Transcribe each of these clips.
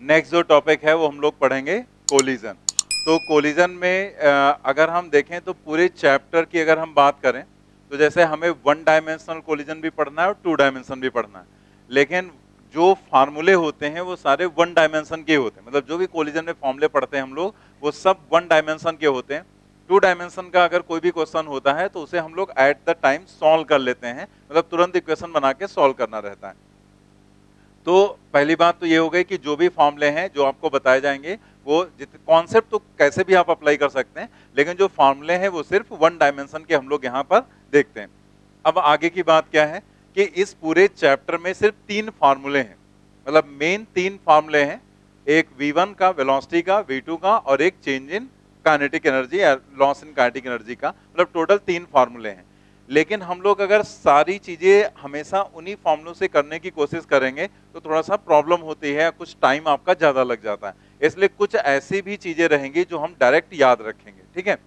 Next जो topic है वो हम लोग पढ़ेंगे कोलिजन। तो कोलिजन में अगर हम देखें तो पूरे चैप्टर की अगर हम बात करें तो जैसे हमें वन डायमेंशनल कोलिजन भी पढ़ना है और टू डायमेंशन भी पढ़ना है, लेकिन जो फार्मूले होते हैं वो सारे वन डायमेंशन के होते हैं। मतलब जो भी कोलिजन में फॉर्मूले पढ़ते हैं हम लोग वो सब वन डायमेंशन के होते हैं। टू डायमेंशन का अगर कोई भी क्वेश्चन होता है तो उसे हम लोग एट द टाइम सॉल्व कर लेते हैं, मतलब तुरंत इक्वेशन बना के सॉल्व करना रहता है। तो पहली बात तो ये हो गई कि जो भी फॉर्मूले हैं जो आपको बताए जाएंगे वो कॉन्सेप्ट तो कैसे भी आप अप्लाई कर सकते हैं, लेकिन जो फॉर्मूले हैं वो सिर्फ वन डायमेंशन के हम लोग यहाँ पर देखते हैं। अब आगे की बात क्या है कि इस पूरे चैप्टर में सिर्फ 3 फॉर्मूले हैं, मतलब मेन 3 फॉर्मूले हैं। एक V1 का, वेलोसिटी का, V2 का और एक चेंज इन काइनेटिक एनर्जी या लॉस इन काइनेटिक एनर्जी का, मतलब टोटल 3 फॉर्मूले हैं। लेकिन हम लोग अगर सारी चीजें हमेशा उन्हीं फॉर्मूलों से करने की कोशिश करेंगे तो थोड़ा सा प्रॉब्लम होती है, कुछ टाइम आपका ज्यादा लग जाता है। इसलिए कुछ ऐसी भी चीजें रहेंगी जो हम डायरेक्ट याद रखेंगे, ठीक है।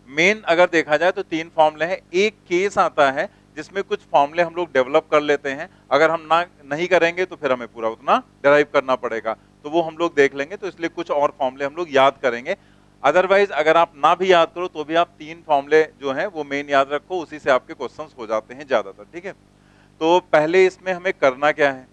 मेन अगर देखा जाए तो 3 फॉर्मूले हैं। एक केस आता है जिसमें कुछ फॉर्मूले हम लोग डेवलप कर लेते हैं, अगर हम ना नहीं करेंगे तो फिर हमें पूरा उतना डिराइव करना पड़ेगा, तो वो हम लोग देख लेंगे। तो इसलिए कुछ और फॉर्मूले हम लोग याद करेंगे। अदरवाइज अगर आप ना भी याद करो तो भी आप 3 फॉर्मूले जो हैं वो मेन याद रखो, उसी से आपके क्वेश्चंस हो जाते हैं ज्यादातर, ठीक है। तो पहले इसमें हमें करना क्या है,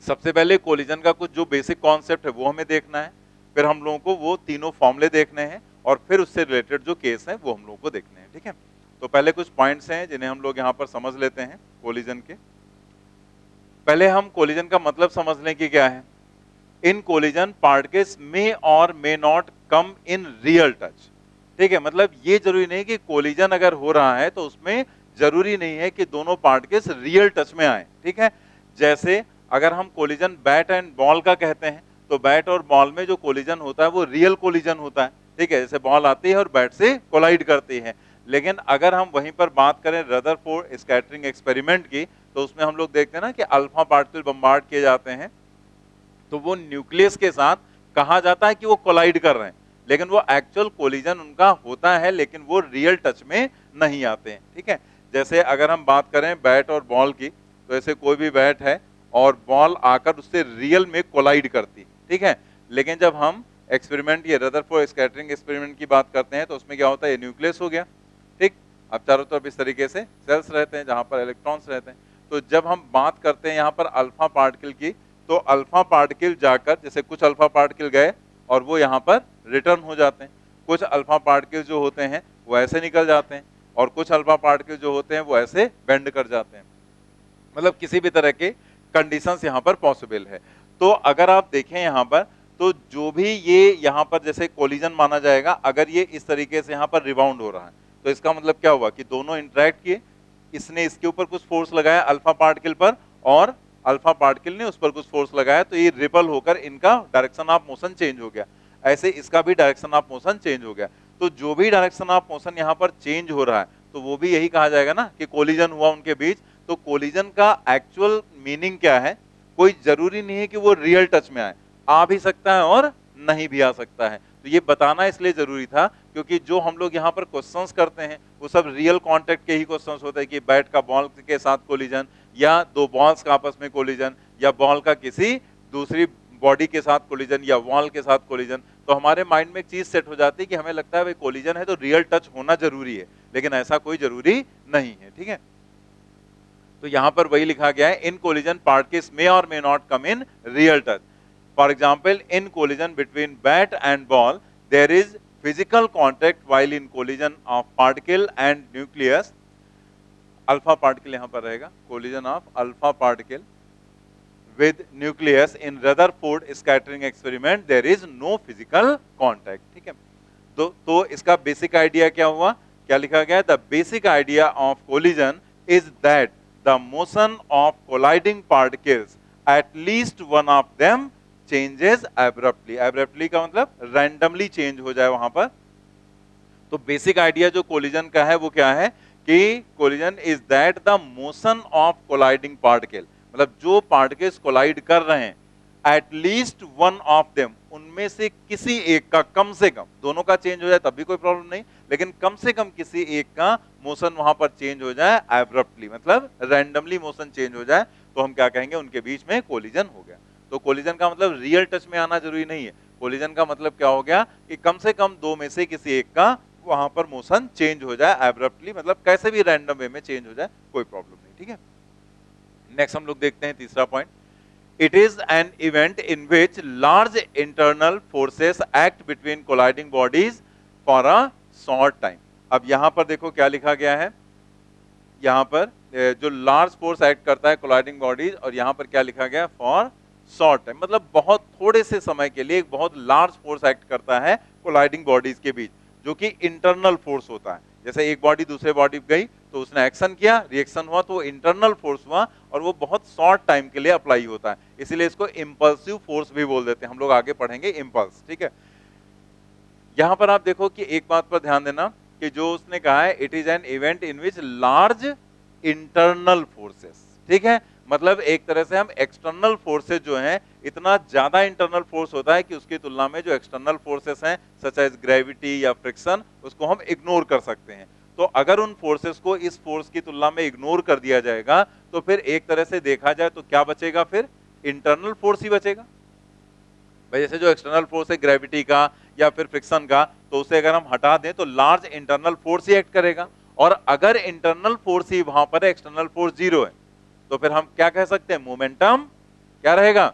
सबसे पहले कोलिजन का कुछ जो बेसिक कॉन्सेप्ट है वो हमें देखना है, फिर हम लोगों को वो तीनों फॉर्मूले देखने हैं और फिर उससे रिलेटेड जो केस है वो हम लोगों को देखने हैं, ठीक है। तो पहले कुछ पॉइंट्स हैं जिन्हें हम लोग यहाँ पर समझ लेते हैं कोलिजन के। पहले हम कोलिजन का मतलब समझ लें कि क्या है। इन कोलिजन पार्टिकल्स मे और may not come in real touch, ठीक है। मतलब ये जरूरी नहीं कि कोलिजन अगर हो रहा है तो उसमें जरूरी नहीं है कि दोनों पार्टिकल्स रियल टच में आए, ठीक है। जैसे अगर हम कोलिजन बैट एंड बॉल का कहते हैं तो बैट और बॉल में जो कोलिजन होता है वो रियल कोलिजन होता है, ठीक है। जैसे बॉल आती है और बैट से कोलाइड करती है। लेकिन अगर हम वहीं पर बात करें रदरफोर्ड स्कैटरिंग एक्सपेरिमेंट की तो उसमें हम लोग देखते हैं ना कि अल्फा पार्टिकल बम्बार्ड किए जाते हैं तो वो न्यूक्लियस के साथ कहा जाता है कि वो कोलाइड कर रहे हैं, लेकिन वो एक्चुअल कोलिजन उनका होता है, लेकिन वो रियल टच में नहीं आते हैं, ठीक है। जैसे अगर हम बात करें बैट और बॉल की तो ऐसे कोई भी बैट है और बॉल आकर उससे रियल में कोलाइड करती, ठीक है। लेकिन जब हम एक्सपेरिमेंट ये रदरफोर्ड स्कैटरिंग एक्सपेरिमेंट की बात करते हैं तो उसमें क्या होता है, ये न्यूक्लियस हो गया, ठीक। अब चारों तरफ इस तरीके से सेल्स रहते हैं जहां पर इलेक्ट्रॉन्स रहते हैं। तो जब हम बात करते हैं यहाँ पर अल्फा पार्टिकल की तो अल्फा पार्टिकल जाकर जैसे कुछ अल्फा पार्टिकल गए और वो यहाँ पर रिटर्न हो जाते हैं, कुछ अल्फा पार्टिकल जो होते हैं वो ऐसे निकल जाते हैं और कुछ अल्फा पार्टिकल जो होते हैं वो ऐसे बेंड कर जाते हैं। मतलब किसी भी तरह के कंडीशंस यहाँ पर पॉसिबल है। तो अगर आप देखें यहाँ पर तो जो भी ये यहाँ पर जैसे कोलिजन माना जाएगा, अगर ये इस तरीके से यहाँ पर रिबाउंड हो रहा है तो इसका मतलब क्या हुआ कि दोनों इंटरेक्ट किए, इसने इसके ऊपर कुछ फोर्स लगाया अल्फा पार्टिकल पर और अल्फा पार्टिकल ने उस पर कुछ फोर्स लगाया, तो ये रिपल होकर इनका डायरेक्शन ऑफ मोशन चेंज हो गया। ऐसे इसका भी डायरेक्शन ऑफ मोशन चेंज हो गया। तो जो भी डायरेक्शन ऑफ मोशन यहाँ पर चेंज हो रहा है तो वो भी यही कहा जाएगा ना कि कोलिजन हुआ उनके बीच। तो कोलिजन का एक्चुअल मीनिंग क्या है, कोई जरूरी नहीं है कि वो रियल टच में आए, आ भी सकता है और नहीं भी आ सकता है। तो ये बताना इसलिए जरूरी था क्योंकि जो हम लोग यहाँ पर क्वेश्चंस करते हैं वो सब रियल कांटेक्ट के ही क्वेश्चंस होते हैं कि बैट का बॉल के साथ कोलिजन या दो बॉल्स का आपस में कोलिजन या बॉल का किसी दूसरी बॉडी के साथ कोलिजन या वॉल के साथ कोलिजन। तो हमारे माइंड में एक चीज सेट हो जाती है कि हमें लगता है भाई कोलिजन है तो रियल टच होना जरूरी है, लेकिन ऐसा कोई जरूरी नहीं है, ठीक है। तो यहां पर वही लिखा गया है इन कोलिजन पार्टिकल्स मे और may not come in real touch. For example in collision between bat and ball there is physical contact while in collision of particle and nucleus. Alpha particle यहां पर रहेगा, collision of alpha particle with nucleus in Rutherford scattering experiment there is no physical contact, ठीक है। तो इसका basic idea क्या हुआ, क्या लिखा गया, the basic idea of collision is that the motion of colliding particles at least one of them changes abruptly। abruptly का मतलब randomly change हो जाए वहां पर। तो बेसिक आइडिया जो कोलिजन का है वो क्या है कि collision is that the motion of colliding particle, मतलब जो पार्टिकल्स कोलाइड कर रहे हैं at least one of them, उनमें से किसी एक का, कम से कम दोनों का चेंज हो जाए तब भी कोई प्रॉब्लम नहीं, लेकिन कम से कम किसी एक का मोशन वहां पर चेंज हो जाए एब्रप्टली, मतलब रैंडमली मोशन चेंज हो जाए, तो हम क्या कहेंगे उनके बीच में कोलिजन हो गया। तो कोलिजन का मतलब रियल टच में आना जरूरी नहीं है। कोलिजन का मतलब क्या हो गया कि कम से कम दो में से किसी एक का वहां पर मोशन चेंज हो जाए एब्रप्टली, मतलब कैसे भी रैंडम वे में चेंज हो जाए, कोई प्रॉब्लम नहीं। ठीक है, नेक्स्ट हम लोग देखते हैं तीसरा point. It is an event in which large internal forces act between colliding bodies for a short time. अब यहां पर देखो क्या लिखा गया है, यहां पर जो लार्ज फोर्स एक्ट करता है कोलाइडिंग बॉडीज, और यहां पर क्या लिखा गया, फॉर शॉर्ट टाइम, मतलब बहुत थोड़े से समय के लिए एक बहुत लार्ज फोर्स एक्ट करता है कोलाइडिंग बॉडीज के बीच, जो कि इंटरनल फोर्स होता है। जैसे एक बॉडी दूसरे बॉडी गई तो उसने एक्शन किया, रिएक्शन हुआ, तो वो इंटरनल फोर्स हुआ और वो बहुत शॉर्ट टाइम के लिए अप्लाई होता है, इसीलिए इसको इंपल्सिव फोर्स भी बोल देते हैं। हम लोग आगे पढ़ेंगे इंपल्स। ठीक है, यहां पर आप देखो कि एक बात पर ध्यान देना कि जो उसने कहा है it is an event in which large internal forces, ठीक है, मतलब एक तरह से हम एक्सटर्नल फोर्सेस जो हैं, इतना ज्यादा इंटरनल फोर्स होता है कि उसकी तुलना में जो एक्सटर्नल फोर्सेस हैं सच एज ग्रेविटी या फ्रिक्शन, उसको हम इग्नोर कर सकते हैं। तो अगर उन फोर्सेस को इस फोर्स की तुलना में इग्नोर कर दिया जाएगा तो फिर एक तरह से देखा जाए तो क्या बचेगा, फिर इंटरनल फोर्स ही बचेगा। भाई जैसे जो एक्सटर्नल फोर्स है ग्रेविटी का या फिर फ्रिक्शन का, तो उसे अगर हम हटा दें तो लार्ज इंटरनल फोर्स ही एक्ट करेगा, और अगर इंटरनल फोर्स ही वहां पर एक्सटर्नल फोर्स जीरो है तो फिर हम क्या कह सकते हैं, मोमेंटम क्या रहेगा,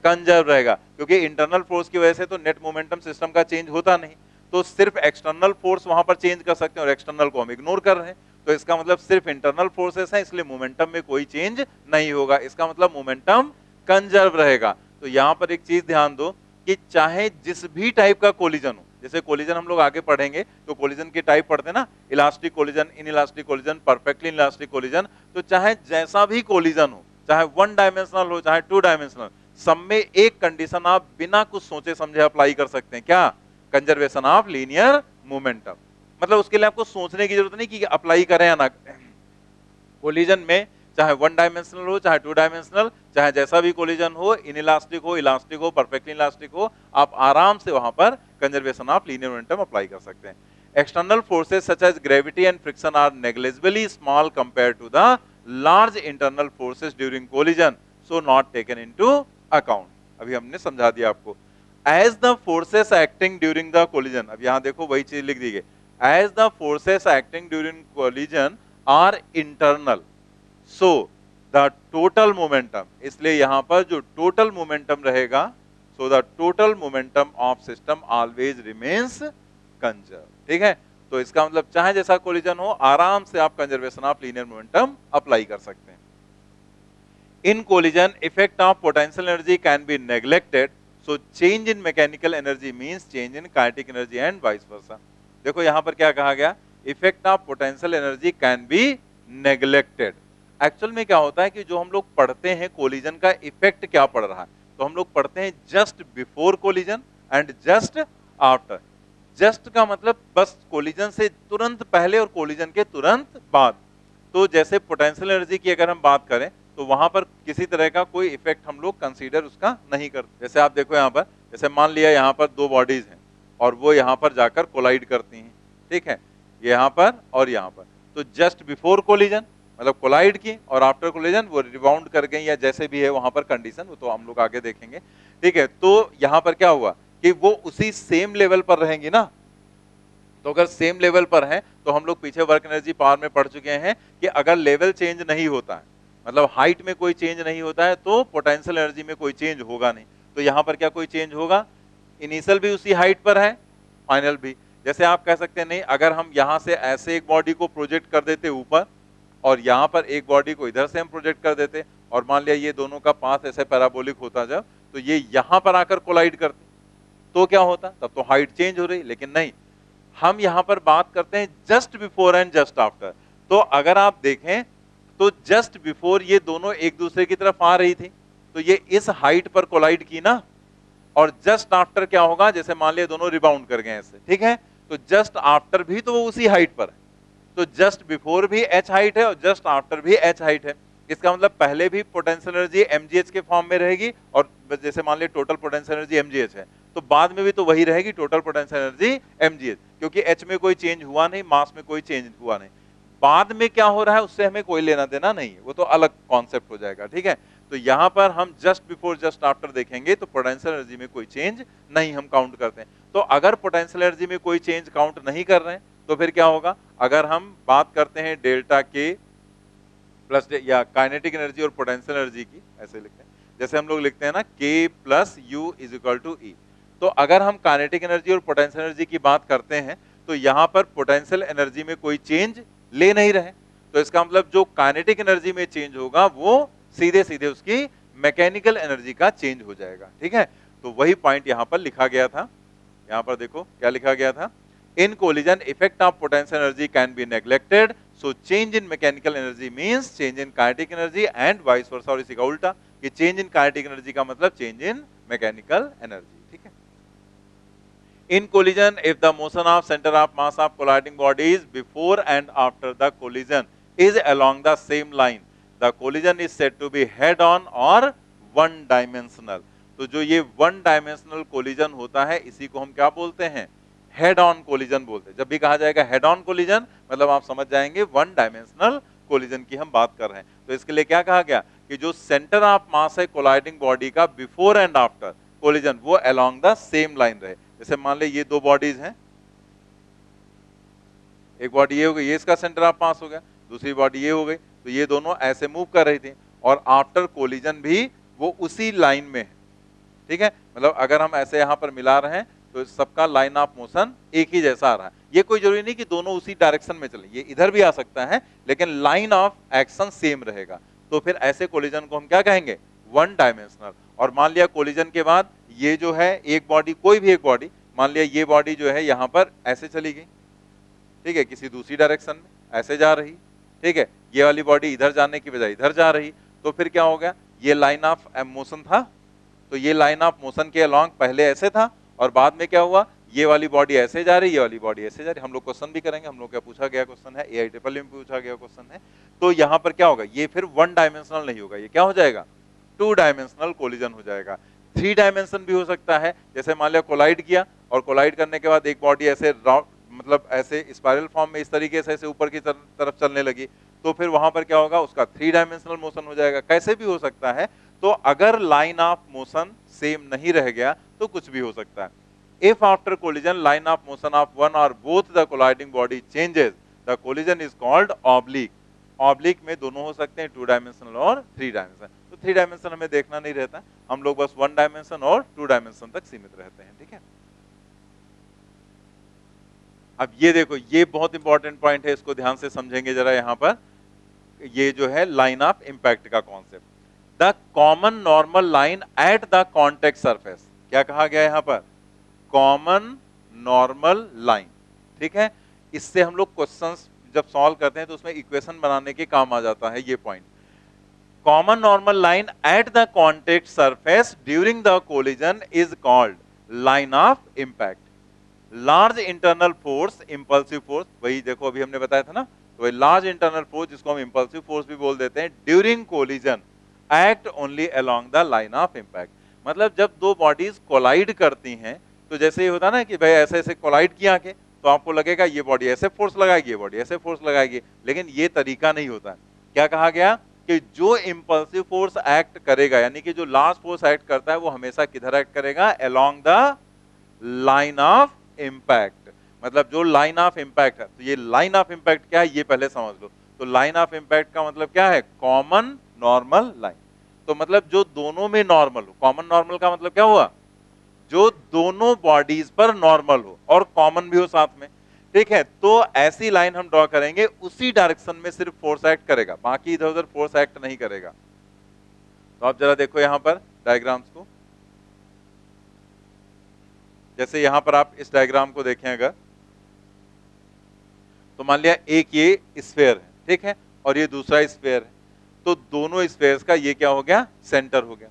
कंजर्व रहेगा, क्योंकि इंटरनल फोर्स की वजह से तो नेट मोमेंटम सिस्टम का चेंज होता नहीं, तो सिर्फ एक्सटर्नल फोर्स वहां पर चेंज कर सकते हैं और एक्सटर्नल को हम इग्नोर कर रहे हैं, तो इसका मतलब सिर्फ इंटरनल फोर्सेस हैं, इसलिए मोमेंटम में कोई चेंज नहीं होगा, इसका मतलब मोमेंटम कंजर्व रहेगा। तो यहां पर एक चीज ध्यान दो कि चाहे जिस भी टाइप का कोलिजन हो, जैसे कोलिजन हम लोग आगे पढ़ेंगे तो कोलिजन के टाइप पढ़ते हैं ना, elastic collision, inelastic collision, perfectly elastic collision, तो चाहे जैसा भी कोलिजन हो, चाहे वन डायमेंशनल हो चाहे टू डायमेंशनल, सब में एक कंडीशन आप बिना कुछ सोचे समझे अप्लाई कर सकते हैं, क्या, कंजर्वेशन ऑफ लीनियर मोमेंटम। मतलब उसके लिए आपको सोचने की जरूरत नहीं कि अप्लाई करें या ना करें। कोलिजन में चाहे वन डायमेंशनल हो चाहे टू डायमेंशनल, चाहे जैसा भी कोलिजन हो, इनइलास्टिक हो, परफेक्टली इलास्टिक हो, आप आराम से वहां पर conservation of linear momentum apply कर सकते हैं। External forces such as gravity and friction are negligibly small compare to the large internal forces during collision, so not taken into account. अभी हमने समझा दिया आपको। As the forces acting during the collision, अब यहां देखो वही चीज लिख दी गई, as the forces acting during collision are internal, so the total momentum, इसलिए यहां पर जो टोटल मोमेंटम रहेगा, सो the total momentum of system always remains conserve. ठीक है, तो इसका मतलब चाहे जैसा कोलिजन हो, आराम से आप conservation of linear momentum apply कर सकते हैं। In collision effect of potential energy can be neglected, so change in mechanical energy means change in kinetic energy and vice versa. देखो यहां पर क्या कहा गया, effect of potential energy can be neglected. Actual में क्या होता है कि जो हम लोग पढ़ते हैं कोलिजन का इफेक्ट क्या पड़ रहा है, तो हम लोग पढ़ते हैं just before collision and just after. Just का मतलब बस कोलिजन से तुरंत पहले और कोलिजन के तुरंत बाद। तो जैसे पोटेंशियल एनर्जी की अगर हम बात करें तो वहां पर किसी तरह का कोई इफेक्ट हम लोग कंसीडर उसका नहीं करते। जैसे आप देखो यहाँ पर, जैसे मान लिया यहाँ पर दो बॉडीज हैं और वो यहाँ पर जाकर कोलाइड करती हैं, ठीक है, यहाँ पर और यहाँ पर, तो जस्ट बिफोर कोलिजन मतलब कोलाइड की, और आफ्टर कोलिजन वो रिबाउंड कर गई या जैसे भी है वहां पर कंडीशन, वो तो हम लोग आगे देखेंगे। ठीक है, तो यहाँ पर क्या हुआ कि वो उसी सेम लेवल पर रहेंगी ना, तो अगर सेम लेवल पर हैं तो हम लोग पीछे वर्क एनर्जी पावर में पढ़ चुके हैं कि अगर लेवल चेंज नहीं होता है, मतलब हाइट में कोई चेंज नहीं होता है, तो पोटेंशियल एनर्जी में कोई चेंज होगा नहीं। तो यहाँ पर क्या कोई चेंज होगा, इनिशियल भी उसी हाइट पर है, फाइनल भी। जैसे आप कह सकते हैं नहीं, अगर हम यहाँ से ऐसे एक बॉडी को प्रोजेक्ट कर देते ऊपर और यहाँ पर एक बॉडी को इधर से हम प्रोजेक्ट कर देते, और मान लिया ये दोनों का पाथ ऐसे पैराबोलिक होता जब, तो ये यहाँ पर आकर कोलाइड करते, तो क्या होता, तब तो हाइट चेंज हो रही, लेकिन नहीं, हम यहाँ पर बात करते हैं just before and just after. तो अगर आप देखें तो जस्ट बिफोर ये दोनों एक दूसरे की तरफ आ रही थी, तो ये इस हाइट पर कोलाइड की ना, और जस्ट आफ्टर क्या होगा, जैसे मान लिया दोनों रिबाउंड कर गए ऐसे, ठीक है, तो जस्ट आफ्टर भी तो वो उसी हाइट पर है, तो जस्ट बिफोर भी h हाइट है और जस्ट आफ्टर भी h हाइट है। इसका मतलब पहले भी पोटेंशियल एनर्जी mgh के फॉर्म में रहेगी, और जैसे मान लिया टोटल पोटेंशियल एनर्जी mgh है, तो बाद में भी तो वही रहेगी टोटल पोटेंशियल एनर्जी mgh, क्योंकि h में कोई चेंज हुआ नहीं, मास में कोई चेंज हुआ नहीं। बाद में क्या हो रहा है उससे हमें कोई लेना देना नहीं है, वो तो अलग कॉन्सेप्ट हो जाएगा, ठीक है। तो यहां पर हम जस्ट बिफोर जस्ट आफ्टर देखेंगे तो पोटेंशियल एनर्जी में कोई चेंज नहीं हम काउंट करते हैं। तो अगर पोटेंशियल एनर्जी में कोई चेंज काउंट नहीं कर रहे हैं तो फिर क्या होगा, अगर हम बात करते हैं डेल्टा के प्लस या काइनेटिक एनर्जी और पोटेंशियल एनर्जी की, ऐसे लिखते हैं जैसे हम लोग लिखते हैं ना K plus U is equal to E. तो अगर हम काइनेटिक एनर्जी और पोटेंशियल एनर्जी की बात करते हैं तो यहां पर पोटेंशियल एनर्जी में कोई चेंज ले नहीं रहे, तो इसका मतलब जो काइनेटिक एनर्जी में चेंज होगा वो सीधे सीधे उसकी मैकेनिकल एनर्जी का चेंज हो जाएगा, ठीक है। तो वही पॉइंट यहां पर लिखा गया था। यहां पर देखो क्या लिखा गया था, in collision effect of potential energy can be neglected, so change in mechanical energy means change in kinetic energy and vice versa. और इसी का उल्टा कि चेंज इन काइनेटिक एनर्जी का मतलब चेंज इन मैकेनिकल एनर्जी, ठीक है। In collision, if the motion of center of mass of colliding bodies before and after the collision is along the same line, the collision is said to be head on or one dimensional। तो जो ये one dimensional collision होता है इसी को हम क्या बोलते हैं, हेड ऑन कोलिजन बोलते हैं। जब भी कहा जाएगा हेड ऑन कोलिजन मतलब आप समझ जाएंगे वन डायमेंशनल कोलिजन की हम बात कर रहे हैं। तो इसके लिए क्या कहा गया कि जो सेंटर ऑफ मास है कोलाइडिंग बॉडी का बिफोर एंड आफ्टर कोलिजन वो अलोंग द सेम लाइन रहे। जैसे मान ले ये दो बॉडीज हैं, एक बॉडी ये हो गई, ये इसका सेंटर ऑफ मास हो गया, दूसरी बॉडी ये हो गई, तो ये दोनों ऐसे मूव कर रही थी और आफ्टर कोलिजन भी वो उसी लाइन में है, ठीक है। मतलब अगर हम ऐसे यहां पर मिला रहे हैं तो सबका लाइन ऑफ मोशन एक ही जैसा आ रहा है। ये कोई जरूरी नहीं कि दोनों उसी डायरेक्शन में चले, ये इधर भी आ सकता है लेकिन लाइन ऑफ एक्शन सेम रहेगा। तो फिर ऐसे कोलिजन को हम क्या कहेंगे, वन डायमेंशनल। और मान लिया कोलिजन के बाद ये जो है एक बॉडी, कोई भी एक बॉडी, मान लिया ये बॉडी जो है यहां पर ऐसे चली गई, ठीक है, किसी दूसरी डायरेक्शन में ऐसे जा रही, ठीक है, ये वाली बॉडी इधर जाने की बजाय इधर जा रही, तो फिर क्या हो गया, ये लाइन ऑफ मोशन था, तो ये लाइन ऑफ मोशन के अलोंग पहले ऐसे था और बाद में क्या हुआ, ये वाली बॉडी ऐसे जा रही, ये वाली बॉडी ऐसे जा रही। हम लोग क्वेश्चन भी करेंगे, हम लोग का पूछा गया क्वेश्चन है, AIEEE में पूछा गया क्वेश्चन है। तो यहाँ पर क्या होगा, ये फिर वन डायमेंशनल नहीं होगा, ये क्या हो जाएगा, टू डायमेंशनल कोलिजन हो जाएगा। थ्री डायमेंशन भी हो सकता है, जैसे मान लिया कोलाइड किया और कोलाइड करने के बाद एक बॉडी ऐसे मतलब ऐसे स्पाइरल फॉर्म में इस तरीके से ऐसे ऊपर की तरफ चलने लगी, तो फिर वहां पर क्या होगा, उसका थ्री डायमेंशनल मोशन हो जाएगा। कैसे भी हो सकता है। तो अगर लाइन ऑफ मोशन सेम नहीं रह गया तो कुछ भी हो सकता है। If after collision line of motion of one और both the colliding body changes, the collision is called oblique. Oblique में दोनों हो सकते हैं, टू डायमेंशनल और थ्री डायमेंशन। तो थ्री डायमेंशन हमें देखना नहीं रहता, हम लोग बस वन डायमेंशन और टू डायमेंशन तक सीमित रहते हैं, ठीक है। अब ये देखो, ये बहुत इंपॉर्टेंट पॉइंट है, इसको ध्यान से समझेंगे जरा। यहां पर ये जो है लाइन ऑफ इंपैक्ट का concept, the common normal line at the contact surface, क्या कहा गया यहां पर, कॉमन नॉर्मल लाइन, ठीक है। इससे हम लोग क्वेश्चंस जब सॉल्व करते हैं तो उसमें इक्वेशन बनाने के काम आ जाता है ये point. Common normal line at the contact surface during the collision is called line of impact. Large internal force, impulsive force, वही देखो अभी हमने बताया था ना, तो वही लार्ज इंटरनल फोर्स जिसको हम इंपल्सिव फोर्स भी बोल देते हैं, during collision act only along the line of impact. मतलब जब दो बॉडीज कोलाइड करती हैं तो जैसे ये होता ना कि भाई ऐसे ऐसे कोलाइड किया के, तो आपको लगेगा ये बॉडी ऐसे फोर्स लगाएगी, ये बॉडी ऐसे फोर्स लगाएगी, लेकिन ये तरीका नहीं होता। क्या कहा गया कि जो इंपल्सिव फोर्स एक्ट करेगा, यानी कि जो लार्ज फोर्स एक्ट करता है वो हमेशा किधर एक्ट करेगा, along the line of impact. मतलब जो लाइन ऑफ इंपैक्ट है, तो ये लाइन ऑफ इंपैक्ट क्या है ये पहले समझ लो। तो लाइन ऑफ इंपैक्ट का मतलब क्या है, कॉमन नॉर्मल लाइन। तो मतलब जो दोनों में नॉर्मल हो, कॉमन नॉर्मल का मतलब क्या हुआ, जो दोनों बॉडीज पर नॉर्मल हो और कॉमन भी हो साथ में, ठीक है। तो ऐसी लाइन हम ड्रॉ करेंगे, उसी डायरेक्शन में सिर्फ फोर्स एक्ट करेगा, बाकी इधर उधर फोर्स एक्ट नहीं करेगा। तो आप जरा देखो यहां पर डायग्राम्स को, जैसे यहां पर आप इस डायग्राम को देखें अगर, तो मान लिया एक ये स्फीयर है, ठीक है, और ये दूसरा स्फीयर है, तो दोनों स्फीयर्स का ये क्या हो गया, सेंटर हो गया।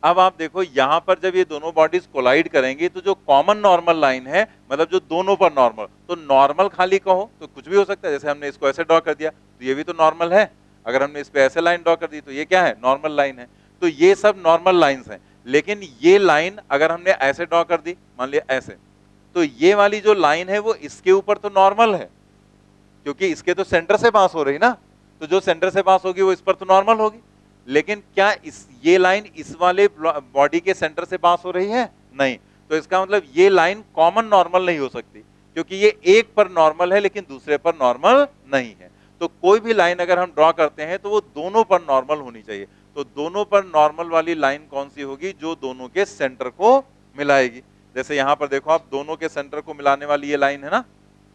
अब आप देखो यहां पर जब ये दोनों बॉडीज कोलाइड करेंगी तो जो कॉमन नॉर्मल लाइन है, मतलब जो दोनों पर नॉर्मल, तो नॉर्मल खाली कहो तो कुछ भी हो सकता है। जैसे हमने इसको ऐसे ड्रॉ कर दिया तो ये भी तो नॉर्मल है, अगर हमने इस पे ऐसे लाइन ड्रॉ कर दी तो ये क्या है, नॉर्मल लाइन है। तो ये सब नॉर्मल लाइंस हैं, लेकिन ये लाइन अगर हमने ऐसे ड्रॉ कर दी, मान लिया ऐसे, तो ये वाली जो लाइन है वो इसके ऊपर तो नॉर्मल है, क्योंकि इसके तो सेंटर से पास हो रही ना, तो जो सेंटर से पास होगी वो इस पर तो नॉर्मल होगी। लेकिन क्या ये लाइन इस वाले बॉडी के सेंटर से पास हो रही है? नहीं। तो इसका मतलब ये लाइन कॉमन नॉर्मल नहीं हो सकती, क्योंकि ये एक पर नॉर्मल है लेकिन दूसरे पर नॉर्मल नहीं है। तो कोई भी लाइन अगर हम ड्रॉ करते हैं तो वो दोनों पर नॉर्मल होनी चाहिए। तो दोनों पर नॉर्मल वाली लाइन कौन सी होगी? जो दोनों के सेंटर को मिलाएगी। जैसे यहां पर देखो आप, दोनों के सेंटर को मिलाने वाली ये लाइन है ना,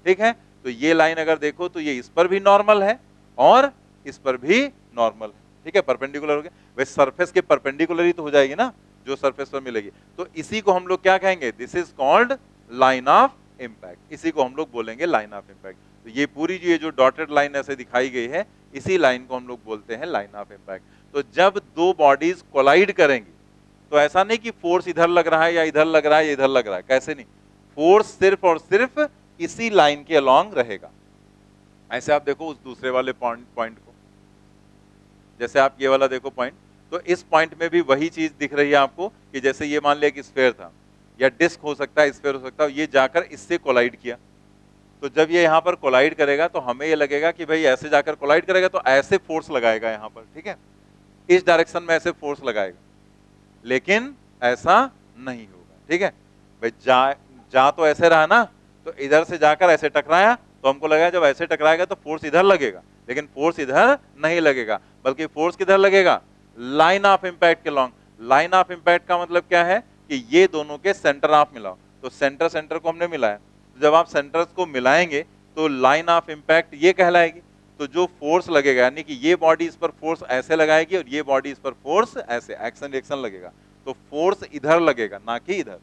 ठीक है। तो ये लाइन अगर देखो तो ये इस पर भी नॉर्मल है और इस पर भी नॉर्मल है, ठीक है, परपेंडिकुलर हो गया। वैसे सरफेस के परपेंडिकुलर ही तो हो जाएगी ना जो सरफेस पर मिलेगी। तो इसी को हम लोग क्या कहेंगे? This is called line of impact. इसी को हम लोग बोलेंगे लाइन ऑफ इंपैक्ट। तो ये पूरी ये जो डॉटेड लाइन ऐसे दिखाई गई है, इसी लाइन को हम लोग बोलते हैं लाइन ऑफ इंपैक्ट। तो जब दो बॉडीज कोलाइड करेंगी तो ऐसा नहीं कि फोर्स इधर लग रहा है या इधर लग रहा है या इधर लग रहा है, कैसे नहीं, फोर्स सिर्फ और सिर्फ इसी लाइन के अलोंग रहेगा। ऐसे आप देखो उस दूसरे वाले पॉइंट को, जैसे आप ये वाला देखो पॉइंट, तो इस पॉइंट में भी वही चीज दिख रही है आपको कि जैसे ये मान लिया कि स्फेयर था या डिस्क हो सकता है, स्फेयर हो सकता है, ये जाकर इससे कोलाइड किया। तो जब ये यहां पर कोलाइड करेगा तो हमें ये लगेगा कि भाई ऐसे जाकर कोलाइड करेगा तो ऐसे फोर्स लगाएगा यहां पर, ठीक है, इस डायरेक्शन में ऐसे फोर्स लगाएगा, लेकिन ऐसा नहीं होगा, ठीक है। भाई जा तो ऐसे रहा ना, तो इधर से जाकर ऐसे टकराया तो हमको लगा जब ऐसे टकराएगा तो फोर्स इधर लगेगा, लेकिन फोर्स इधर नहीं लगेगा, बल्कि फोर्स किधर लगेगा? लाइन ऑफ इंपैक्ट के लॉन्ग। लाइन ऑफ इंपैक्ट का मतलब क्या है कि ये दोनों के सेंटर ऑफ मिलाओ। तो सेंटर सेंटर को हमने मिलाया, तो जब आप सेंटर्स को मिलाएंगे तो लाइन ऑफ इंपैक्ट ये कहलाएगी। तो जो फोर्स लगेगा, यानी कि ये बॉडी इस पर फोर्स ऐसे लगाएगी और ये बॉडी इस पर फोर्स ऐसे, एक्शन रिएक्शन लगेगा, तो फोर्स इधर लगेगा ना कि इधर,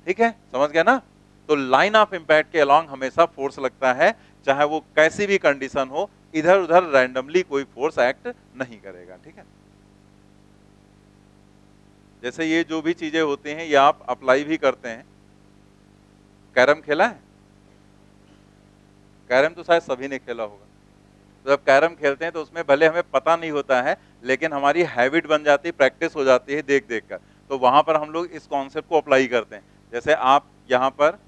ठीक है, समझ गया ना। तो लाइन ऑफ इंपैक्ट के अलोंग हमेशा फोर्स लगता है, चाहे वो कैसी भी कंडीशन हो, इधर उधर रैंडमली कोई फोर्स एक्ट नहीं करेगा, ठीक है। जैसे ये जो भी चीजें होती हैं ये आप अप्लाई भी करते हैं। कैरम खेला है? कैरम तो शायद सभी ने खेला होगा। तो जब कैरम खेलते हैं तो उसमें भले हमें पता नहीं होता है, लेकिन हमारी हैबिट बन जाती है, प्रैक्टिस हो जाती है देख देख कर। तो वहां पर हम लोग इस कॉन्सेप्ट को अप्लाई करते हैं। जैसे आप यहाँ पर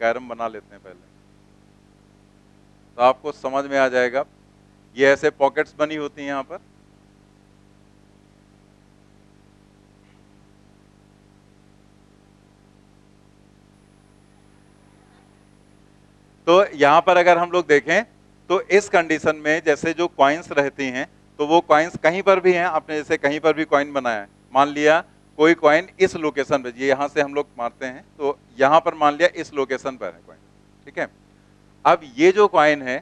कैरम बना लेते हैं पहले, तो आपको समझ में आ जाएगा। ये ऐसे पॉकेट्स बनी होती हैं यहाँ पर, तो यहाँ पर अगर हम लोग देखें तो इस कंडीशन में जैसे जो कॉइन्स रहती हैं, तो वो कॉइन्स कहीं पर भी हैं, आपने जैसे कहीं पर भी कॉइन बनाया है, मान लिया कोई कॉइन इस लोकेशन पे, ये यहाँ से हम लोग मारते हैं तो यहाँ पर मान लिया इस लोकेशन पर है कॉइन, ठीक है। अब ये जो कॉइन है,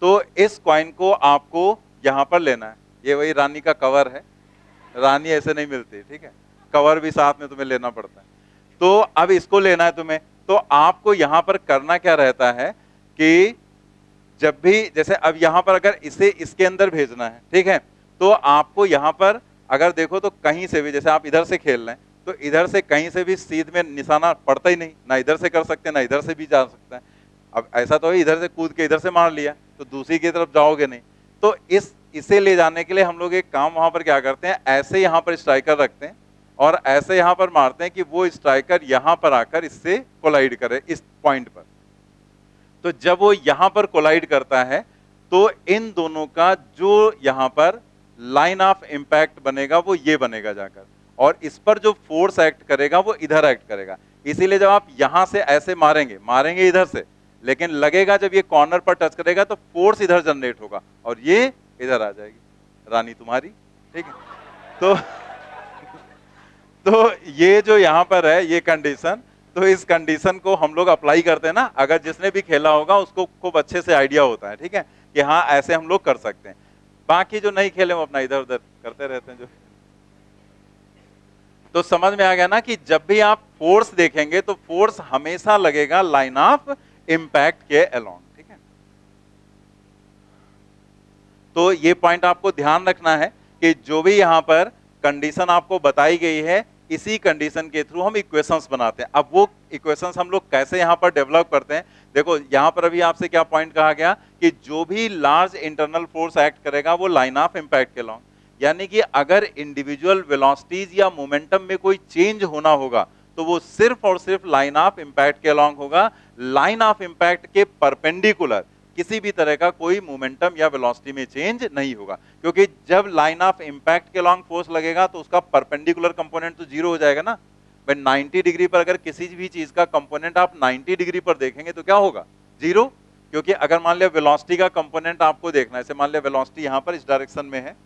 तो इस कॉइन को आपको यहाँ पर लेना है। ये वही रानी का कवर है, रानी ऐसे नहीं मिलती, ठीक है, कवर भी साथ में तुम्हें लेना पड़ता है। तो अब इसको लेना है तुम्हें, तो आपको यहां पर करना क्या रहता है कि जब भी, जैसे अब यहां पर अगर इसे इसके अंदर भेजना है, ठीक है, तो आपको यहां पर अगर देखो तो कहीं से भी, जैसे आप इधर से खेल रहे हैं तो इधर से कहीं से भी सीध में निशाना पड़ता ही नहीं, ना इधर से कर सकते ना इधर से भी जा सकते हैं। अब ऐसा तो है इधर से कूद के इधर से मार लिया तो दूसरी की तरफ जाओगे नहीं। तो इसे ले जाने के लिए हम लोग एक काम वहां पर क्या करते हैं, ऐसे यहां पर स्ट्राइकर रखते हैं और ऐसे यहां पर मारते हैं कि वो स्ट्राइकर यहां पर आकर इससे कोलाइड करे इस पॉइंट पर। तो जब वो यहां पर कोलाइड करता है तो इन दोनों का जो यहां पर लाइन ऑफ इंपैक्ट बनेगा वो ये बनेगा जाकर, और इस पर जो फोर्स एक्ट करेगा वो इधर एक्ट करेगा। इसीलिए जब आप यहां से ऐसे मारेंगे इधर से, लेकिन लगेगा जब ये कॉर्नर पर टच करेगा तो फोर्स इधर जनरेट होगा और ये इधर आ जाएगी, रानी तुम्हारी, ठीक है। तो ये जो यहां पर है ये कंडीशन, तो इस कंडीशन को हम लोग अप्लाई करते हैं ना। अगर जिसने भी खेला होगा उसको खूब अच्छे से आइडिया होता है, ठीक है, कि हाँ ऐसे हम लोग कर सकते हैं। बाकी जो नहीं खेले वो अपना इधर उधर करते रहते हैं जो। तो समझ में आ गया ना कि जब भी आप फोर्स देखेंगे तो फोर्स हमेशा लगेगा लाइन ऑफ इंपैक्ट के अलोंग, ठीक है। तो ये पॉइंट आपको ध्यान रखना है कि जो भी यहां पर कंडीशन आपको बताई गई है, इसी कंडीशन के थ्रू हम इक्वेशंस बनाते हैं। अब वो इक्वेशंस हम लोग कैसे यहां पर डेवलप करते हैं, देखो यहां पर अभी आपसे क्या पॉइंट कहा गया कि जो भी लार्ज इंटरनल फोर्स एक्ट करेगा वो लाइन ऑफ इंपैक्ट के अलोंग, यानी कि अगर इंडिविजुअल वेलोसिटीज या मोमेंटम में कोई चेंज होना होगा तो वो सिर्फ और सिर्फ लाइन ऑफ इंपैक्ट के अलोंग होगा। लाइन ऑफ इंपैक्ट के परपेंडिकुलर किसी भी तरह का कोई मोमेंटम या वेलोसिटी में चेंज नहीं होगा, क्योंकि जब लाइन ऑफ इंपैक्ट के लॉन्ग फोर्स लगेगा तो उसका परपेंडिकुलर कंपोनेंट तो जीरो हो जाएगा ना। भाई 90 डिग्री पर अगर किसी भी चीज का कंपोनेंट आप 90 डिग्री पर देखेंगे तो क्या होगा, जीरो। क्योंकि अगर मान लिया वेलोसिटी का कंपोनेंट आपको देखना है, जैसे मान लिया वेलोसिटी यहां पर इस डायरेक्शन में है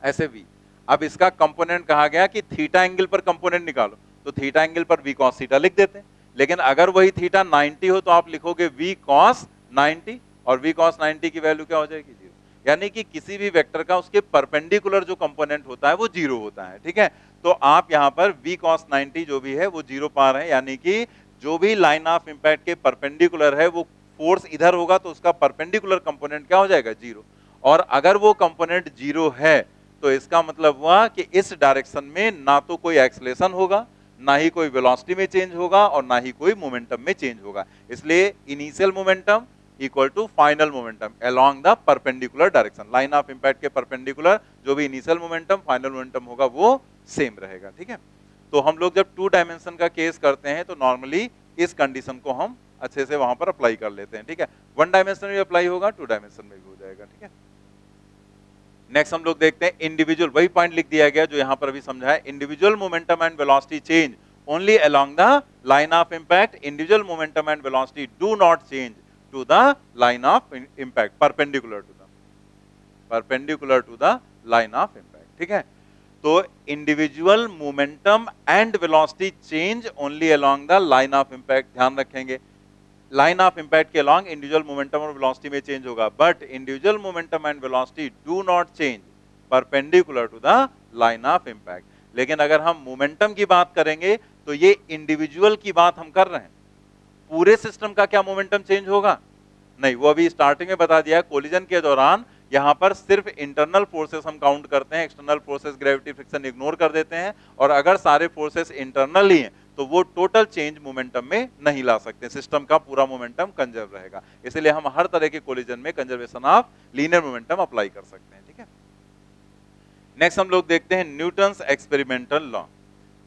ऐसे v, अब इसका कंपोनेंट कहा गया कि थीटा एंगल पर कंपोनेंट निकालो, तो थीटा एंगल पर v cos थीटा लिख देते हैं। लेकिन अगर वही थीटा 90 हो तो आप लिखोगे v cos 90, और v cos 90 की वैल्यू क्या हो जाएगी, जीरो। यानी कि किसी भी वेक्टर का उसके परपेंडिकुलर जो कंपोनेंट होता है वो जीरो होता है, ठीक है। तो आप यहां पर v cos 90 जो भी है वो जीरो पा रहे हैं, यानी कि जो भी लाइन ऑफ इंपैक्ट के परपेंडिकुलर है वो फोर्स इधर होगा तो उसका परपेंडिकुलर कंपोनेंट क्या हो जाएगा, जीरो। और अगर वो कंपोनेंट जीरो है तो इसका मतलब हुआ कि इस डायरेक्शन में ना तो कोई एक्सेलरेशन होगा, ना ही कोई वेलोसिटी में चेंज होगा, और ना ही कोई मोमेंटम में चेंज होगा। इसलिए initial momentum equal to final momentum along the perpendicular direction, line of impact के परपेंडिकुलर जो भी इनिशियल मोमेंटम फाइनल मोमेंटम होगा वो सेम रहेगा, ठीक है। तो हम लोग जब टू डायमेंशन का केस करते हैं तो नॉर्मली इस कंडीशन को हम अच्छे से वहां पर अप्लाई कर लेते हैं, ठीक है। वन डायमेंशन में अप्लाई होगा, टू डायमेंशन में भी हो जाएगा, ठीक है। नेक्स्ट हम लोग देखते हैं इंडिविजुअल, वही पॉइंट लिख दिया गया जो यहां पर अभी समझा है, individual momentum and velocity change only along the line of impact, individual momentum and velocity do not change to the line of impact, perpendicular to the line of impact, ठीक है। तो individual momentum and velocity change only along the line of impact, ध्यान रखेंगे line of impact के along individual momentum और velocity में change होगा, but individual momentum and velocity do not change perpendicular to the line of impact. लेकिन अगर हम momentum की बात करेंगे तो ये इंडिविजुअल की बात हम कर रहे हैं, पूरे सिस्टम का क्या मोमेंटम चेंज होगा, नहीं। वो अभी स्टार्टिंग में बता दिया, कोलिजन के दौरान यहां पर सिर्फ इंटरनल फोर्सेस हम काउंट करते हैं, external forces gravity friction ignore कर देते हैं, और अगर सारे फोर्सेस इंटरनल ही हैं तो वो टोटल चेंज मोमेंटम में नहीं ला सकते, सिस्टम का पूरा मोमेंटम कंजर्व रहेगा। इसलिए हम हर तरह के कोलिजन में conservation of linear momentum apply कर सकते हैं, ठीक है। नेक्स्ट हम लोग देखते हैं Newton's experimental law,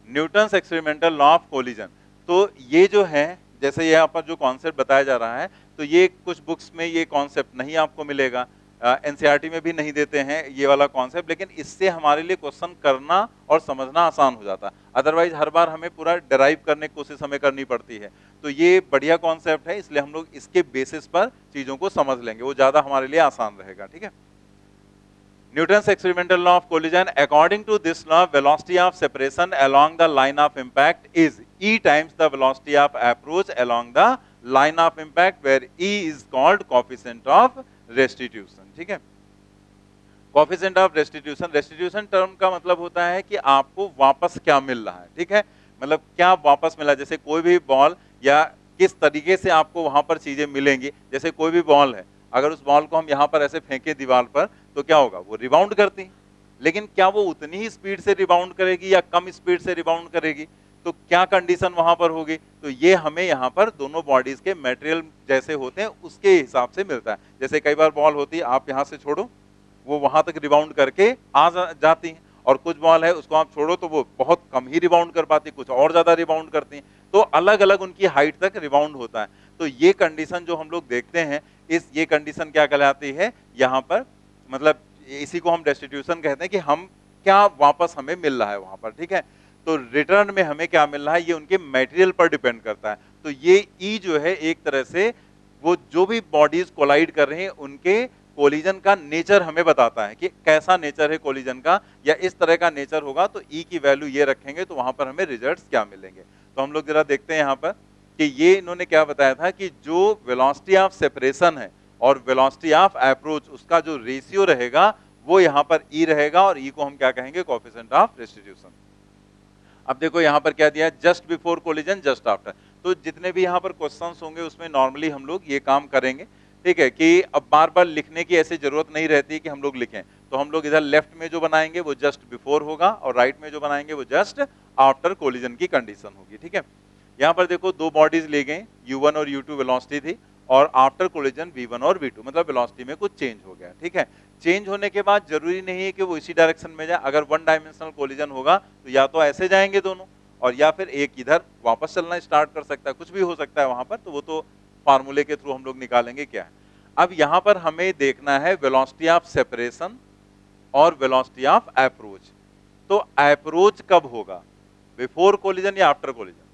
Newton's experimental law of collision. तो ये जो है, जैसे यहाँ पर जो कॉन्सेप्ट बताया जा रहा है, तो ये कुछ बुक्स में ये कॉन्सेप्ट नहीं आपको मिलेगा, एनसीईआरटी में भी नहीं देते हैं ये वाला कॉन्सेप्ट, लेकिन इससे हमारे लिए क्वेश्चन करना और समझना आसान हो जाता है। अदरवाइज हर बार हमें पूरा डिराइव करने की कोशिश हमें करनी पड़ती है। तो ये बढ़िया कॉन्सेप्ट है, इसलिए हम लोग इसके बेसिस पर चीजों को समझ लेंगे, वो ज्यादा हमारे लिए आसान रहेगा, ठीक है। Newton's experimental law of collision, according to this law, velocity of separation along the line of impact is E times the velocity of approach along the line of impact, where E is called coefficient of restitution, ठीक है। coefficient of restitution, restitution term का मतलब होता है कि आपको वापस क्या मिल रहा है, ठीक है। मतलब क्या वापस मिला, जैसे कोई भी बॉल या किस तरीके से आपको वहां पर चीजें मिलेंगी। जैसे कोई भी बॉल है, अगर उस बॉल को हम यहाँ पर ऐसे फेंके दीवार पर तो क्या होगा, वो रिबाउंड करती है, लेकिन क्या वो उतनी ही स्पीड से रिबाउंड करेगी या कम स्पीड से रिबाउंड करेगी, तो क्या कंडीशन वहां पर होगी। तो ये हमें यहाँ पर दोनों बॉडीज के मटेरियल जैसे होते हैं उसके हिसाब से मिलता है। जैसे कई बार बॉल होती है, आप यहाँ से छोड़ो वो वहां तक रिबाउंड करके जाती है, और कुछ बॉल है उसको आप छोड़ो तो वो बहुत कम ही रिबाउंड कर पाती, कुछ और ज्यादा रिबाउंड करती हैं। तो अलग अलग उनकी हाइट तक रिबाउंड होता है। तो ये कंडीशन जो हम लोग देखते हैं, ये कंडीशन क्या कहलाती है यहाँ पर, मतलब इसी को हम रेस्टिट्यूशन कहते हैं कि हम क्या वापस हमें मिल रहा है वहां पर, ठीक है। तो रिटर्न में हमें क्या मिल रहा है, ये उनके मटेरियल पर डिपेंड करता है। तो ये ई जो है एक तरह से वो जो भी बॉडीज कोलाइड कर रहे हैं उनके कोलिजन का नेचर हमें बताता है कि कैसा नेचर है कोलिजन का, या इस तरह का नेचर होगा तो ई की वैल्यू ये रखेंगे तो वहां पर हमें रिजल्ट्स क्या मिलेंगे। तो हम लोग जरा देखते हैं यहाँ पर कि ये इन्होंने क्या बताया था कि जो वेलोसिटी ऑफ सेपरेशन है और वेलोसिटी ऑफ अप्रोच, उसका जो रेशियो रहेगा वो यहाँ पर ई रहेगा, और ई को हम क्या कहेंगे, कोएफिशिएंट ऑफ रेस्टिट्यूशन। अब देखो यहाँ पर क्या दिया है, just before collision just after. तो जितने भी यहाँ पर क्वेश्चंस होंगे उसमें नॉर्मली हम लोग ये काम करेंगे, ठीक है, कि अब बार बार लिखने की ऐसी जरूरत नहीं रहती कि हम लोग लिखें। तो हम लोग इधर लेफ्ट में जो बनाएंगे वो जस्ट बिफोर होगा, और राइट में जो बनाएंगे वो जस्ट आफ्टर कोलिजन की कंडीशन होगी, ठीक है। यहाँ पर देखो दो बॉडीज ली गई, u1 और u2 वेलोसिटी थी, और आफ्टर कोलिजन v1 और v2, मतलब वेलोसिटी में कुछ चेंज हो गया, ठीक है। चेंज होने के बाद जरूरी नहीं है कि वो इसी डायरेक्शन में जाए। अगर वन डायमेंशनल कोलिजन होगा तो या तो ऐसे जाएंगे दोनों, और या फिर एक इधर वापस चलना स्टार्ट कर सकता है, कुछ भी हो सकता है वहां पर। तो वो तो फार्मूले के थ्रू हम लोग निकालेंगे क्या है। अब यहां पर हमें देखना है वेलोसिटी ऑफ सेपरेशन और वेलोसिटी ऑफ अप्रोच। तो अप्रोच कब होगा, बिफोर कोलिजन या आफ्टर कोलिजन?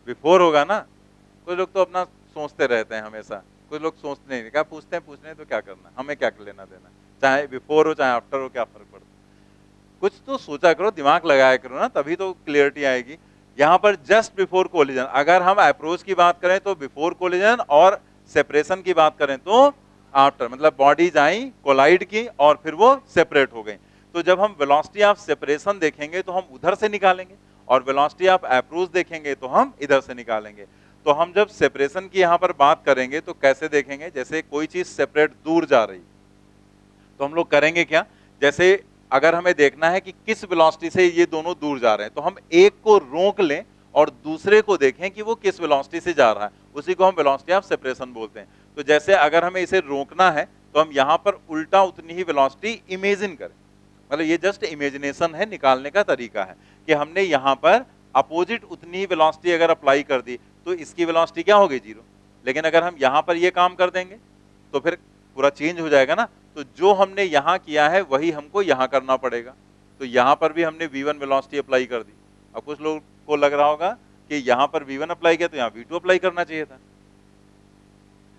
बिफोर होगा ना। कुछ लोग तो अपना सोचते रहते हैं हमेशा, कुछ लोग सोचते नहीं, क्या पूछते हैं तो क्या करना, हमें क्या लेना देना, चाहे बिफोर हो चाहे आफ्टर हो, क्या फर्क पड़ता है। कुछ तो सोचा करो, दिमाग लगाया करो ना, तभी तो क्लियरिटी आएगी। यहां पर जस्ट बिफोर कोलिजन, अगर हम अप्रोच की बात करें तो बिफोर कोलिजन, और सेपरेशन की बात करें तो आफ्टर, मतलब बॉडीज आई, कोलाइड की और फिर वो सेपरेट हो गई। तो जब हम वेलोसिटी ऑफ सेपरेशन देखेंगे तो हम उधर से निकालेंगे, और वेलोसिटी ऑफ अप्रोच देखेंगे तो हम इधर से निकालेंगे। तो हम जब सेपरेशन की यहां पर बात करेंगे तो कैसे देखेंगे, जैसे कोई चीज सेपरेट दूर जा रही, तो हम लोग करेंगे क्या, जैसे अगर हमें देखना है कि किस वेलोसिटी से ये दोनों दूर जा रहे हैं, तो हम एक को रोक लें और दूसरे को देखें कि वो किस वेलोसिटी से जा रहा है, उसी को हम वेलोसिटी ऑफ सेपरेशन बोलते हैं। तो जैसे अगर हमें इसे रोकना है तो हम यहां पर उल्टा उतनी ही वेलोसिटी इमेजिन करें, मतलब ये जस्ट इमेजिनेशन है, निकालने का तरीका है कि हमने यहां पर अपोजिट उतनी ही वेलोसिटी अगर अप्लाई कर दी तो इसकी वेलोसिटी क्या होगी, 0। लेकिन अगर हम यहां पर ये काम कर देंगे तो फिर पूरा चेंज हो जाएगा ना। तो जो हमने यहां किया है वही हमको यहां करना पड़ेगा। तो यहां पर भी हमने v1 वेलोसिटी अप्लाई कर दी। अब कुछ लोग को लग रहा होगा कि यहां पर v1 अप्लाई किया तो यहां v2 अप्लाई करना चाहिए था।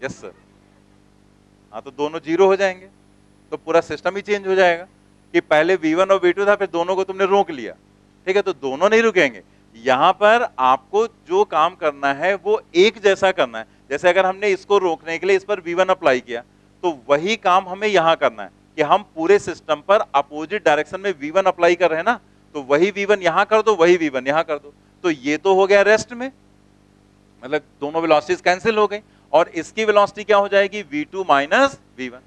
यस सर, हाँ, तो दोनों 0 हो जाएंगे, तो पूरा सिस्टम ही चेंज हो जाएगा कि पहले v1 और v2 था, फिर दोनों को तुमने रोक लिया, ठीक है, तो दोनों नहीं रुकेंगे। यहां पर आपको जो काम करना है वो एक जैसा करना है। जैसे अगर हमने इसको रोकने के लिए इस पर v1 अप्लाई किया, तो वही काम हमें यहां करना है कि हम पूरे सिस्टम पर अपोजिट डायरेक्शन में v1 अप्लाई कर रहे हैं ना, तो वही v1 यहां कर दो, वही v1 यहां कर दो। तो ये तो हो गया रेस्ट में, मतलब दोनों वेलोसिटीज कैंसिल हो गई, और इसकी वेलोसिटी क्या हो जाएगी, v2 माइनस v1।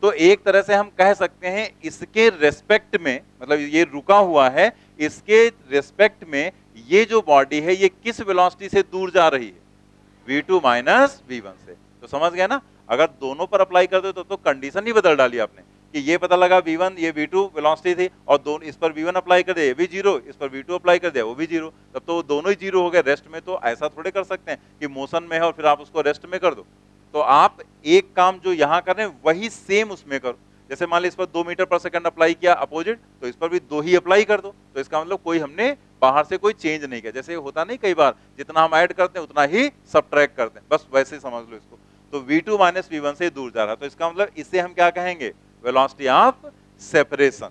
तो एक तरह से हम कह सकते हैं इसके रेस्पेक्ट में, मतलब ये रुका हुआ है, इसके रेस्पेक्ट में ये जो बॉडी है ये किस वेलोसिटी से दूर जा रही है, v2 माइनस v1 से। तो समझ गए ना, अगर दोनों पर अप्लाई कर दो तो कंडीशन ही बदल डाली आपने कि ये पता लगा v1 ये v2 वेलोसिटी थी, और दोनों इस पर v1 अप्लाई कर दिया ये भी 0, इस पर v2 अप्लाई कर दिया वो भी 0, तब तो दोनों ही 0 हो गए। रेस्ट में तो ऐसा थोड़े कर सकते हैं कि मोशन में है और फिर आप उसको रेस्ट में कर दो। तो आप एक काम जो यहां कर रहे हैं वही सेम उसमें करो। जैसे मान ली इस पर 2 मीटर पर सेकंड अप्लाई किया अपोजिट, तो इस पर भी 2 ही अप्लाई कर दो। तो इसका मतलब कोई हमने बाहर से कोई चेंज नहीं किया। जैसे होता नहीं कई बार, जितना हम ऐड करते हैं उतना ही सबट्रैक्ट करते हैं, बस वैसे ही समझ लो इसको। तो v2 माइनस v1 से दूर जा रहा है, तो इसका मतलब इसे हम क्या कहेंगे, velocity of separation.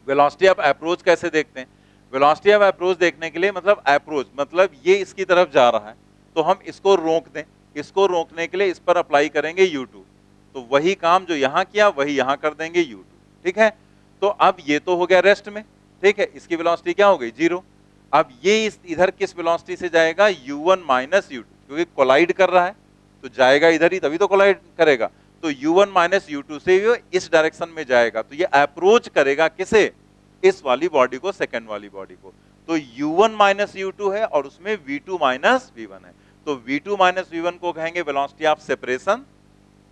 Velocity of approach कैसे देखते हैं, वेलोसिटी ऑफ अप्रोच देखने के लिए, मतलब अप्रोच मतलब ये इसकी तरफ जा रहा है, तो हम इसको रोक दें, इसको रोकने के लिए इस पर अप्लाई करेंगे u2, तो वही काम जो यहां किया वही यहां कर देंगे u2, ठीक है। तो अब ये तो हो गया रेस्ट में, ठीक है, इसकी वेलोसिटी क्या हो गई, 0। अब ये इधर किस वेलोसिटी से जाएगा, u1 माइनस u2, क्योंकि कोलाइड कर रहा है तो जाएगा इधर ही, तभी तो कोलाइड करेगा। तो u1 माइनस u2 से ये इस डायरेक्शन में जाएगा, तो ये अप्रोच करेगा किसे, इस वाली बॉडी को, सेकंड वाली बॉडी को। तो u1 माइनस u2 है और उसमें v2 माइनस v1 है, तो v2 माइनस v1 को कहेंगे वेलोसिटी ऑफ सेपरेशन,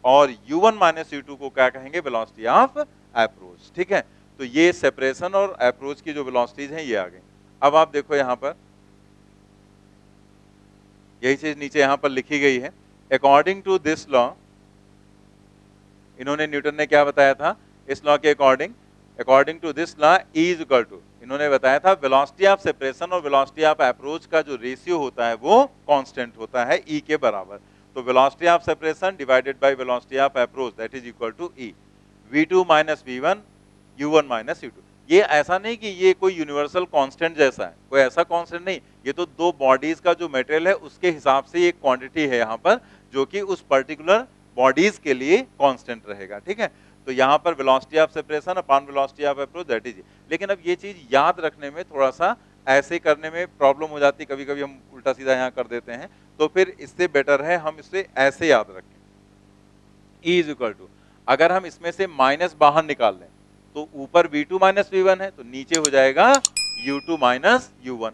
और u1 माइनस u2 को क्या कहेंगे, वेलोसिटी ऑफ अप्रोच, ठीक है। तो ये सेपरेशन और अप्रोच की जो वेलोसिटीज हैं ये आ गई। अब आप देखो यहां पर यही चीज नीचे यहां पर लिखी गई है, अकॉर्डिंग टू दिस लॉ, इन्होंने न्यूटन ने क्या बताया था, इस लॉ के according, according to this law E is equal to, इन्होंने बताया था वेलोसिटी ऑफ सेपरेशन और वेलोसिटी ऑफ अप्रोच का जो रेशियो होता है वो कांस्टेंट होता है E के बराबर। तो velocity of separation divided by velocity of approach that is equal to E, v2 minus v1 u1 minus u2। ये ऐसा नहीं कि ये कोई यूनिवर्सल कांस्टेंट जैसा है, कोई ऐसा कांस्टेंट नहीं, ये तो दो बॉडीज का जो मटेरियल है उसके हिसाब से एक क्वांटिटी है यहाँ पर, जो कि उस पर्टिकुलर बॉडीज के लिए कांस्टेंट रहेगा, ठीक है। तो यहाँ पर velocity of separation upon velocity of approach that is. लेकिन अब ये चीज याद रखने में थोड़ा सा ऐसे करने में प्रॉब्लम हो जाती है, कभी कभी हम उल्टा सीधा यहाँ कर देते हैं, तो फिर इससे बेटर है हम इसे ऐसे याद रखें, E इज इक्वल टू, अगर हम इसमें से माइनस बाहर निकाल लें तो ऊपर v2 माइनस v1 है, तो नीचे हो जाएगा u2 माइनस u1,